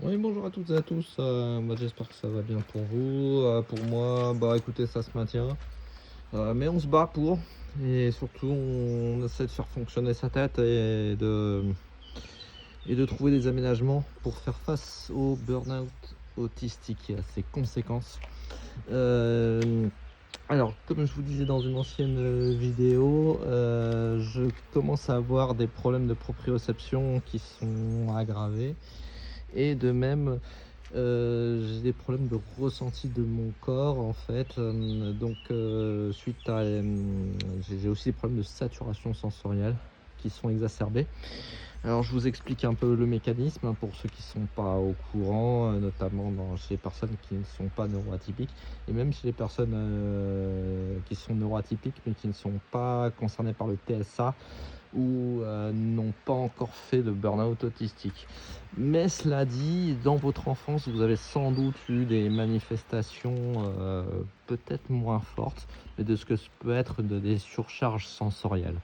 Oui, bonjour à toutes et à tous. J'espère que ça va bien pour vous. Pour moi, écoutez, ça se maintient. Mais on se bat pour. Et surtout, on essaie de faire fonctionner sa tête et de trouver des aménagements pour faire face au burn-out autistique et à ses conséquences. Euh, alors, comme je vous disais dans une ancienne vidéo, je commence à avoir des problèmes de proprioception qui sont aggravés. Et de même, j'ai des problèmes de ressenti de mon corps en fait, suite à, j'ai aussi des problèmes de saturation sensorielle qui sont exacerbés. Alors je vous explique un peu le mécanisme, hein, pour ceux qui ne sont pas au courant, notamment chez les personnes qui ne sont pas neuroatypiques et même chez les personnes, qui sont neuroatypiques mais qui ne sont pas concernées par le TSA ou n'ont pas encore fait de burn-out autistique. Mais cela dit, dans votre enfance, vous avez sans doute eu des manifestations, peut-être moins fortes, mais de ce que peut être des surcharges sensorielles.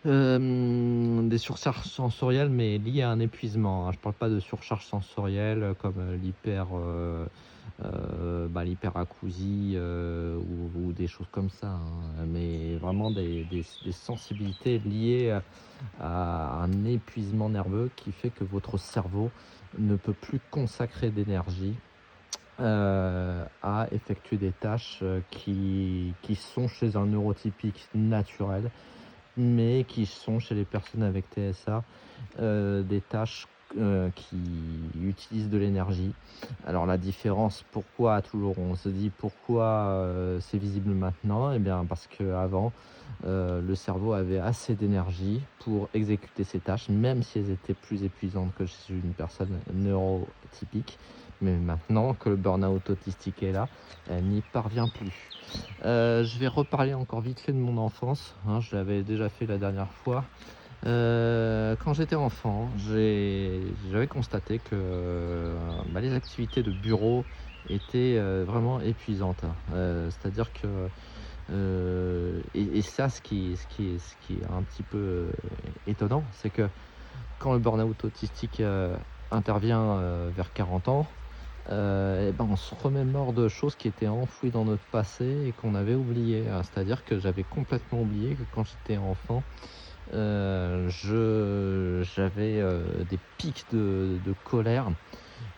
Des surcharges sensorielles, mais liées à un épuisement, hein. Je parle pas de surcharge sensorielle, comme, l'hyperacousie, ou des choses comme ça, hein, mais vraiment des sensibilités liées à un épuisement nerveux qui fait que votre cerveau ne peut plus consacrer d'énergie, à effectuer des tâches, qui sont chez un neurotypique naturel, mais qui sont chez les personnes avec TSA, des tâches, qui utilisent de l'énergie. Alors la différence, pourquoi toujours on se dit: «Pourquoi, c'est visible maintenant?» Eh bien parce qu'avant, le cerveau avait assez d'énergie pour exécuter ces tâches, même si elles étaient plus épuisantes que chez une personne neurotypique. Mais maintenant que le burn-out autistique est là, elle n'y parvient plus. Je vais reparler encore vite fait de mon enfance, hein, je l'avais déjà fait la dernière fois. Quand j'étais enfant, j'avais constaté que, les activités de bureau étaient, vraiment épuisantes, hein. C'est-à-dire que, et ça ce qui est un petit peu, étonnant, c'est que quand le burn-out autistique, intervient, vers 40 ans, on se remémore de choses qui étaient enfouies dans notre passé et qu'on avait oubliées, hein. C'est-à-dire que j'avais complètement oublié que quand j'étais enfant, j'avais, des pics de colère,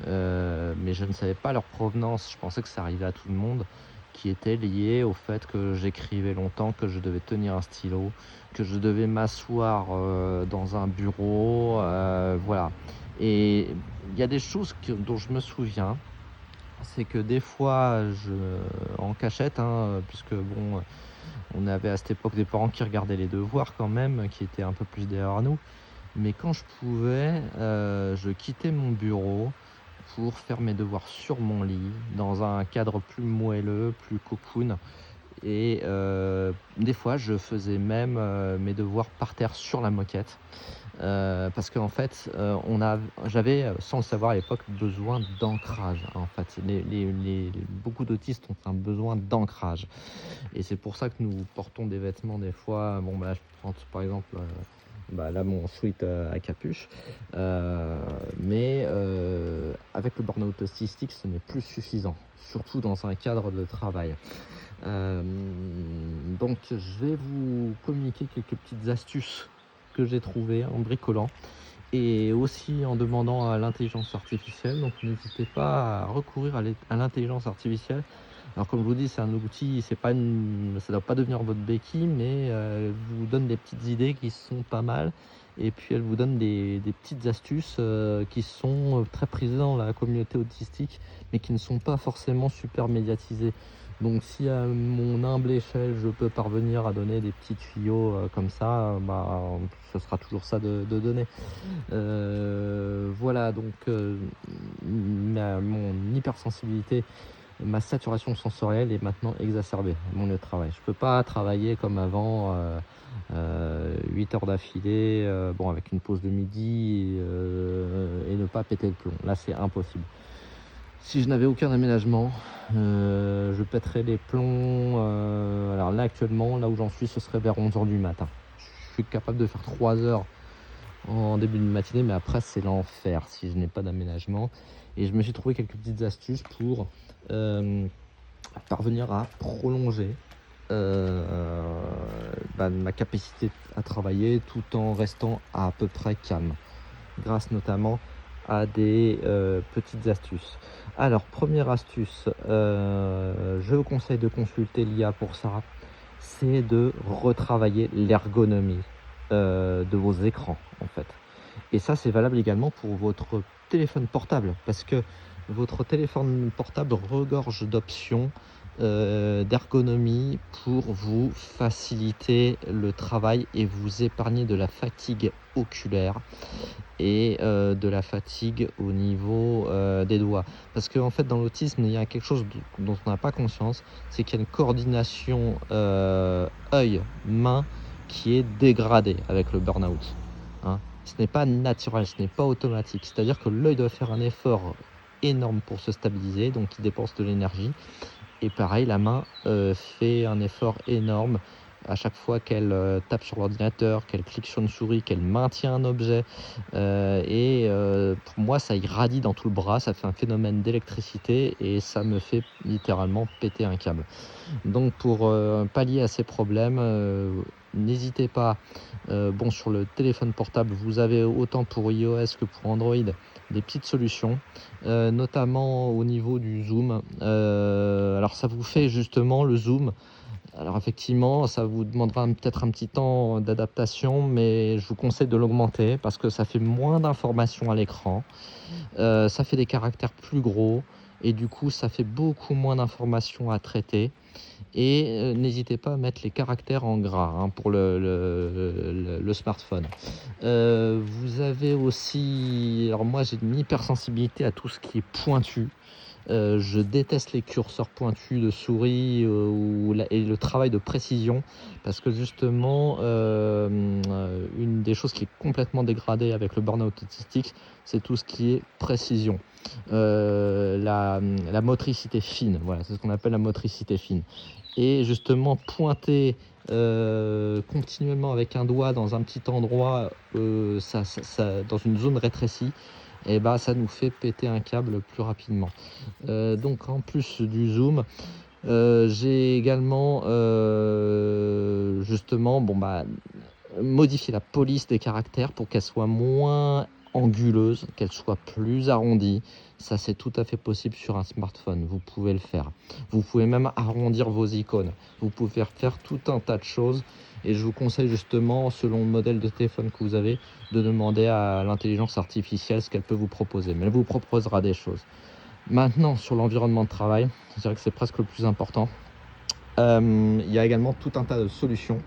mais je ne savais pas leur provenance. Je pensais que ça arrivait à tout le monde, qui étaient liés au fait que j'écrivais longtemps, que je devais tenir un stylo, que je devais m'asseoir, dans un bureau, voilà. Et il y a des choses dont je me souviens, c'est que des fois, en cachette, hein, puisque bon, on avait à cette époque des parents qui regardaient les devoirs quand même, qui étaient un peu plus derrière nous. Mais quand je pouvais, je quittais mon bureau pour faire mes devoirs sur mon lit, dans un cadre plus moelleux, plus cocoon. Et des fois, je faisais même, mes devoirs par terre sur la moquette. Parce qu'en fait, j'avais, sans le savoir à l'époque, besoin d'ancrage, en fait. Beaucoup d'autistes ont un besoin d'ancrage et c'est pour ça que nous portons des vêtements des fois. Bon, je prends par exemple, là, mon sweat, à capuche, mais avec le burn-out autistique, ce n'est plus suffisant, surtout dans un cadre de travail. Donc je vais vous communiquer quelques petites astuces que j'ai trouvées en bricolant et aussi en demandant à l'intelligence artificielle. Donc n'hésitez pas à recourir à l'intelligence artificielle. Alors comme je vous dis, c'est un outil, c'est pas ça ne doit pas devenir votre béquille, mais elle vous donne des petites idées qui sont pas mal et puis elle vous donne des petites astuces, qui sont, très prisées dans la communauté autistique, mais qui ne sont pas forcément super médiatisées. Donc si à mon humble échelle, je peux parvenir à donner des petits tuyaux, comme ça, ce sera toujours ça de donner. Voilà donc, mon hypersensibilité, ma saturation sensorielle est maintenant exacerbée à mon lieu de travail. Je peux pas travailler comme avant, 8 heures d'affilée, avec une pause de midi, et ne pas péter le plomb. Là, c'est impossible. Si je n'avais aucun aménagement, je pèterais les plombs, alors là, actuellement, là où j'en suis, ce serait vers 11 heures du matin. Je suis capable de faire 3 heures en début de matinée, mais après c'est l'enfer si je n'ai pas d'aménagement. Et je me suis trouvé quelques petites astuces pour parvenir à prolonger ma capacité à travailler tout en restant à peu près calme, grâce notamment à des petites astuces. Alors, première astuce, je vous conseille de consulter l'IA pour ça, c'est de retravailler l'ergonomie de vos écrans, en fait. Et ça, c'est valable également pour votre téléphone portable, parce que votre téléphone portable regorge d'options d'ergonomie pour vous faciliter le travail et vous épargner de la fatigue oculaire et de la fatigue au niveau des doigts. Parce qu'en fait, dans l'autisme, il y a quelque chose dont on n'a pas conscience, c'est qu'il y a une coordination œil-main qui est dégradée avec le burn-out. Hein. Ce n'est pas naturel, ce n'est pas automatique. C'est-à-dire que l'œil doit faire un effort énorme pour se stabiliser, donc il dépense de l'énergie. Et pareil, la main fait un effort énorme à chaque fois qu'elle tape sur l'ordinateur, qu'elle clique sur une souris, qu'elle maintient un objet. Pour moi, ça irradie dans tout le bras, ça fait un phénomène d'électricité et ça me fait littéralement péter un câble. Donc pour pallier à ces problèmes, n'hésitez pas. Sur le téléphone portable, vous avez autant pour iOS que pour Android des petites solutions, notamment au niveau du zoom. Alors ça vous fait justement le zoom. Alors effectivement, ça vous demandera peut-être un petit temps d'adaptation, mais je vous conseille de l'augmenter parce que ça fait moins d'informations à l'écran, ça fait des caractères plus gros et du coup ça fait beaucoup moins d'informations à traiter. Et n'hésitez pas à mettre les caractères en gras pour le smartphone. Vous avez aussi, alors moi j'ai une hypersensibilité à tout ce qui est pointu. Je déteste les curseurs pointus de souris et le travail de précision parce que justement, une des choses qui est complètement dégradée avec le burn-out autistique, c'est tout ce qui est précision. La motricité fine, voilà, c'est ce qu'on appelle la motricité fine. Et justement, pointer continuellement avec un doigt dans un petit endroit, dans une zone rétrécie, et ça nous fait péter un câble plus rapidement. Donc en plus du zoom, j'ai également justement modifié la police des caractères pour qu'elle soit moins anguleuse, qu'elle soit plus arrondie. Ça, c'est tout à fait possible sur un smartphone. Vous pouvez le faire. Vous pouvez même arrondir vos icônes. Vous pouvez faire tout un tas de choses. Et je vous conseille justement, selon le modèle de téléphone que vous avez, de demander à l'intelligence artificielle ce qu'elle peut vous proposer. Mais elle vous proposera des choses. Maintenant, sur l'environnement de travail, je dirais que c'est presque le plus important. Il y a également tout un tas de solutions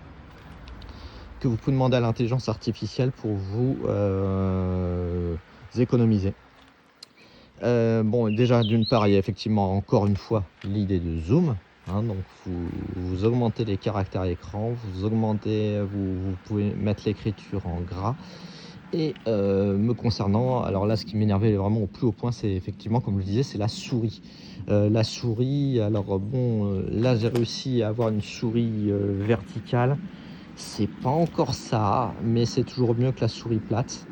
que vous pouvez demander à l'intelligence artificielle pour vous économiser. Déjà, d'une part, il y a effectivement encore une fois l'idée de zoom. Donc vous augmentez les caractères à l'écran, vous pouvez mettre l'écriture en gras. Et me concernant, alors là, ce qui m'énervait vraiment au plus haut point, c'est effectivement, comme je le disais, c'est la souris. La souris, alors là, j'ai réussi à avoir une souris verticale. C'est pas encore ça, mais c'est toujours mieux que la souris plate.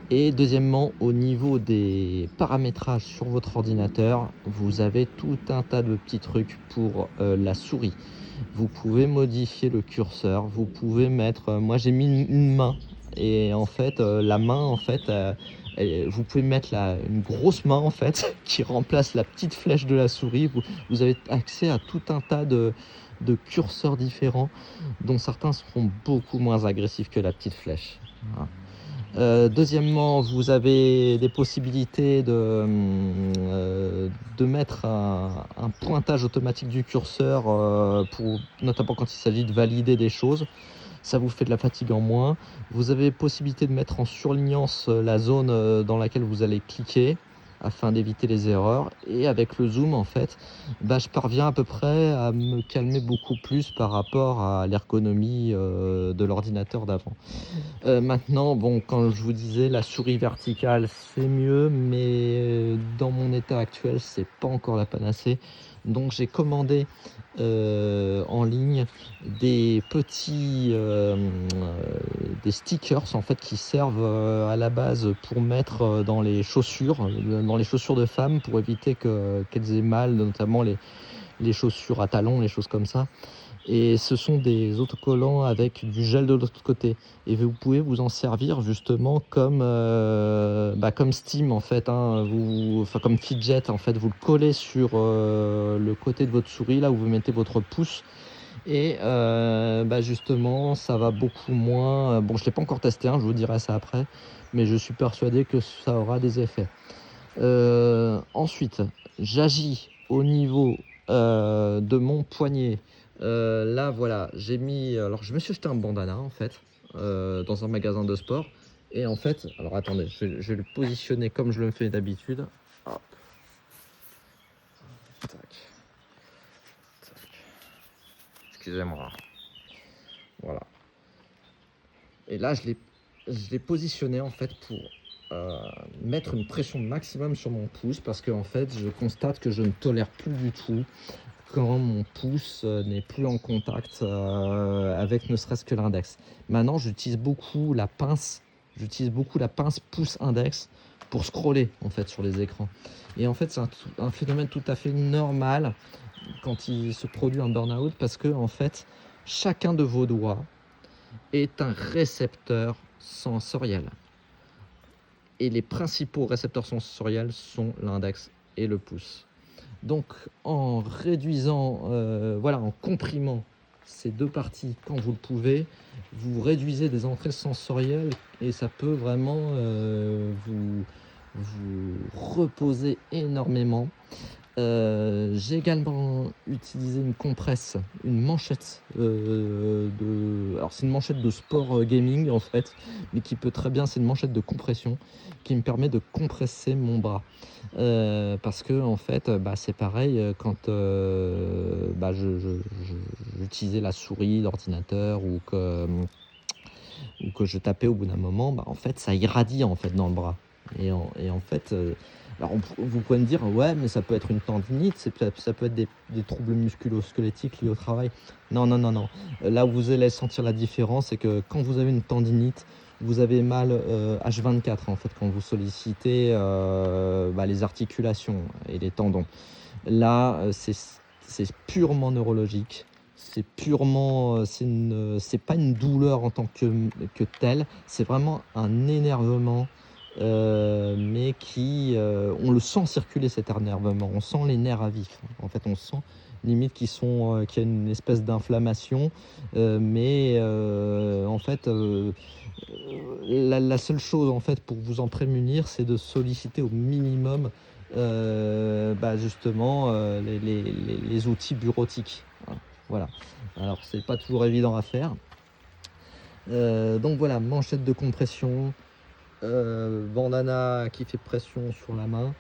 Et deuxièmement, au niveau des paramétrages sur votre ordinateur, vous avez tout un tas de petits trucs pour la souris. Vous pouvez modifier le curseur, vous pouvez mettre, moi j'ai mis une main, et en fait la main, en fait, vous pouvez mettre une grosse main en fait qui remplace la petite flèche de la souris. Vous avez accès à tout un tas de curseurs différents, dont certains seront beaucoup moins agressifs que la petite flèche. Voilà. Deuxièmement, vous avez des possibilités de mettre un pointage automatique du curseur, notamment quand il s'agit de valider des choses. Ça vous fait de la fatigue en moins. Vous avez possibilité de mettre en surlignance la zone dans laquelle vous allez cliquer afin d'éviter les erreurs. Et avec le zoom, en fait, je parviens à peu près à me calmer beaucoup plus par rapport à l'ergonomie de l'ordinateur d'avant. Maintenant, quand je vous disais la souris verticale, c'est mieux, mais dans mon état actuel, c'est pas encore la panacée. Donc j'ai commandé en ligne des petits des stickers en fait qui servent à la base pour mettre dans les chaussures de femmes pour éviter qu'elles aient mal, notamment les chaussures à talons, les choses comme ça. Et ce sont des autocollants avec du gel de l'autre côté. Et vous pouvez vous en servir justement comme Steam en fait, hein, enfin comme Fidget en fait. Vous le collez sur le côté de votre souris, là où vous mettez votre pouce. Et justement, ça va beaucoup moins. Bon, je ne l'ai pas encore testé, hein, je vous dirai ça après. Mais je suis persuadé que ça aura des effets. Ensuite, j'agis au niveau de mon poignet. Là, voilà, j'ai mis. Alors, je me suis acheté un bandana en fait, dans un magasin de sport. Et en fait, alors attendez, je vais le positionner comme je le fais d'habitude. Hop. Tac. Tac. Excusez-moi. Voilà. Et là, je l'ai positionné en fait pour mettre une pression maximum sur mon pouce parce que en fait, je constate que je ne tolère plus du tout quand mon pouce n'est plus en contact avec ne serait-ce que l'index. Maintenant, j'utilise beaucoup la pince pouce-index pour scroller en fait sur les écrans. Et en fait, c'est un phénomène tout à fait normal quand il se produit un burn-out parce que en fait, chacun de vos doigts est un récepteur sensoriel. Et les principaux récepteurs sensoriels sont l'index et le pouce. Donc en réduisant, en comprimant ces deux parties quand vous le pouvez, vous réduisez des entrées sensorielles et ça peut vraiment vous reposer énormément. J'ai également utilisé une compresse, une manchette alors c'est une manchette de sport gaming en fait, mais qui peut très bien, c'est une manchette de compression qui me permet de compresser mon bras. Parce que en fait, c'est pareil, quand j'utilisais la souris d'ordinateur ou que je tapais au bout d'un moment, en fait ça irradie en fait dans le bras. Et en fait, alors vous pouvez me dire: «Ouais, mais ça peut être une tendinite, ça peut être des troubles musculo-squelettiques liés au travail». Non, non, non, non. Là où vous allez sentir la différence, c'est que quand vous avez une tendinite, vous avez mal, H24 en fait, quand vous sollicitez, les articulations et les tendons. Là, c'est purement neurologique. C'est purement, c'est pas une douleur en tant que telle, c'est vraiment un énervement mais on le sent circuler cet énervement, on sent les nerfs à vif. En fait, on sent limite qu'il y a une espèce d'inflammation, mais en fait, la seule chose en fait pour vous en prémunir, c'est de solliciter au minimum, justement, les outils bureautiques, hein. Voilà. Alors c'est pas toujours évident à faire. Donc voilà, manchette de compression, bandana qui fait pression sur la main.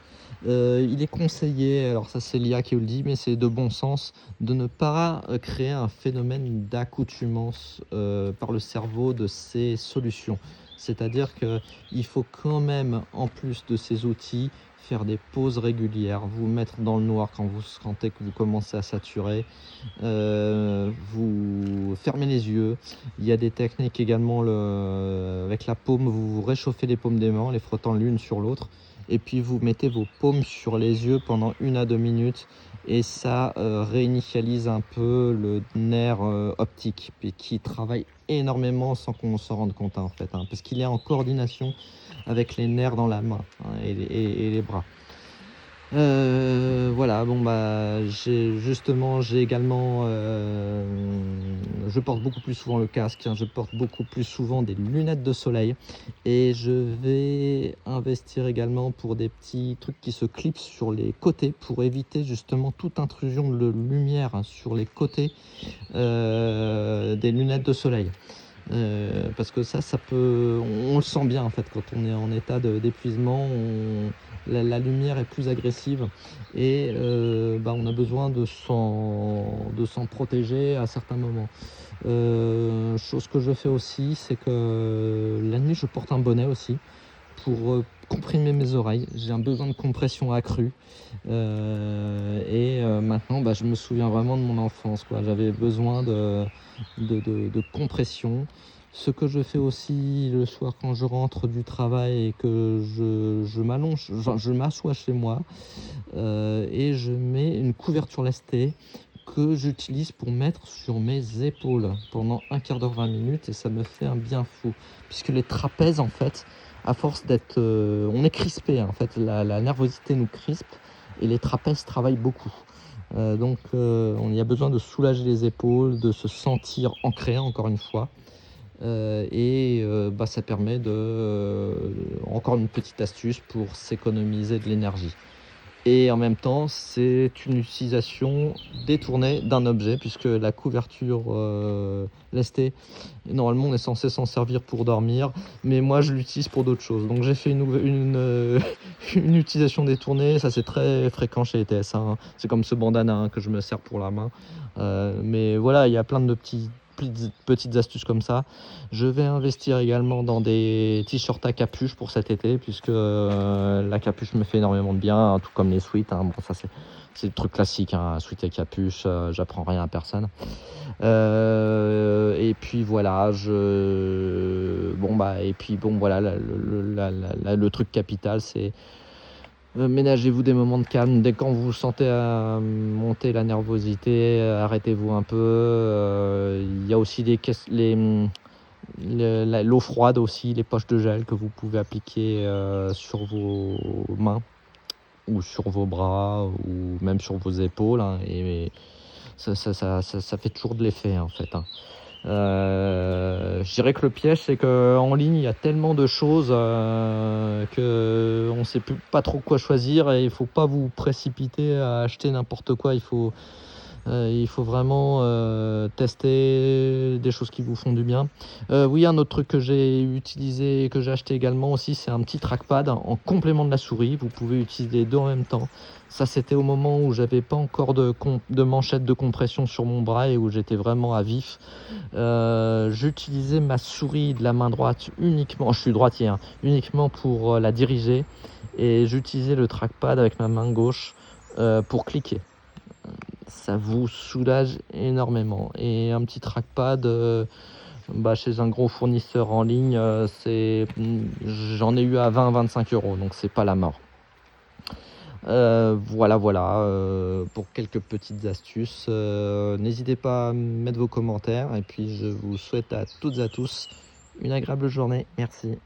Il est conseillé, alors ça c'est l'IA qui le dit, mais c'est de bon sens, de ne pas créer un phénomène d'accoutumance par le cerveau de ces solutions. C'est-à-dire qu'il faut quand même, en plus de ces outils, faire des pauses régulières, vous mettre dans le noir quand vous sentez que vous commencez à saturer, vous fermez les yeux. Il y a des techniques également, avec la paume, vous réchauffez les paumes des mains en les frottant l'une sur l'autre et puis vous mettez vos paumes sur les yeux pendant 1 à 2 minutes et ça réinitialise un peu le nerf optique qui travaille énormément sans qu'on s'en rende compte en fait, hein, parce qu'il est en coordination avec les nerfs dans la main, hein, et les bras. Voilà, j'ai également, je porte beaucoup plus souvent le casque, hein, je porte beaucoup plus souvent des lunettes de soleil et je vais investir également pour des petits trucs qui se clipsent sur les côtés pour éviter justement toute intrusion de lumière sur les côtés, des lunettes de soleil. Parce que ça peut, on le sent bien en fait quand on est en état d'épuisement, la lumière est plus agressive et on a besoin de s'en protéger à certains moments. Chose que je fais aussi, c'est que la nuit je porte un bonnet aussi pour comprimer mes oreilles. J'ai un besoin de compression accru. Maintenant, je me souviens vraiment de mon enfance, quoi. J'avais besoin de compression. Ce que je fais aussi le soir quand je rentre du travail et que je m'allonge, enfin, je m'assois chez moi et je mets une couverture lestée que j'utilise pour mettre sur mes épaules pendant un quart d'heure, 20 minutes, et ça me fait un bien fou. Puisque les trapèzes, en fait, à force d'être... on est crispé, hein, en fait, la nervosité nous crispe et les trapèzes travaillent beaucoup. On y a besoin de soulager les épaules, de se sentir ancré, encore une fois. Ça permet encore une petite astuce pour s'économiser de l'énergie. Et en même temps, c'est une utilisation détournée d'un objet, puisque la couverture lestée, normalement on est censé s'en servir pour dormir, mais moi je l'utilise pour d'autres choses. Donc j'ai fait une utilisation détournée, ça c'est très fréquent chez les TSA, hein. C'est comme ce bandana, hein, que je me sers pour la main. Mais voilà, il y a plein de petites astuces comme ça. Je vais investir également dans des t-shirts à capuche pour cet été, puisque la capuche me fait énormément de bien, hein, tout comme les sweats, hein. Bon, ça c'est le truc classique, hein, sweat et capuche, j'apprends rien à personne. Et puis voilà, voilà, le truc capital, c'est ménagez-vous des moments de calme. Dès quand vous sentez monter la nervosité, arrêtez-vous un peu. Il y a aussi l'eau froide aussi, les poches de gel que vous pouvez appliquer sur vos mains ou sur vos bras ou même sur vos épaules, hein, et ça fait toujours de l'effet, en fait, hein. Je dirais que le piège, c'est qu'en ligne, il y a tellement de choses qu'on ne sait pas trop quoi choisir, et il ne faut pas vous précipiter à acheter n'importe quoi. Il faut vraiment tester des choses qui vous font du bien. Oui, un autre truc que j'ai utilisé, que j'ai acheté également aussi, c'est un petit trackpad en complément de la souris. Vous pouvez utiliser les deux en même temps. Ça, c'était au moment où j'avais pas encore de manchette de compression sur mon bras et où j'étais vraiment à vif. J'utilisais ma souris de la main droite uniquement, je suis droitier, hein, uniquement pour la diriger, et j'utilisais le trackpad avec ma main gauche pour cliquer. Ça vous soulage énormément. Et un petit trackpad chez un gros fournisseur en ligne, j'en ai eu à 20-25 euros, donc c'est pas la mort. Voilà, pour quelques petites astuces. N'hésitez pas à mettre vos commentaires, et puis je vous souhaite à toutes et à tous une agréable journée. Merci.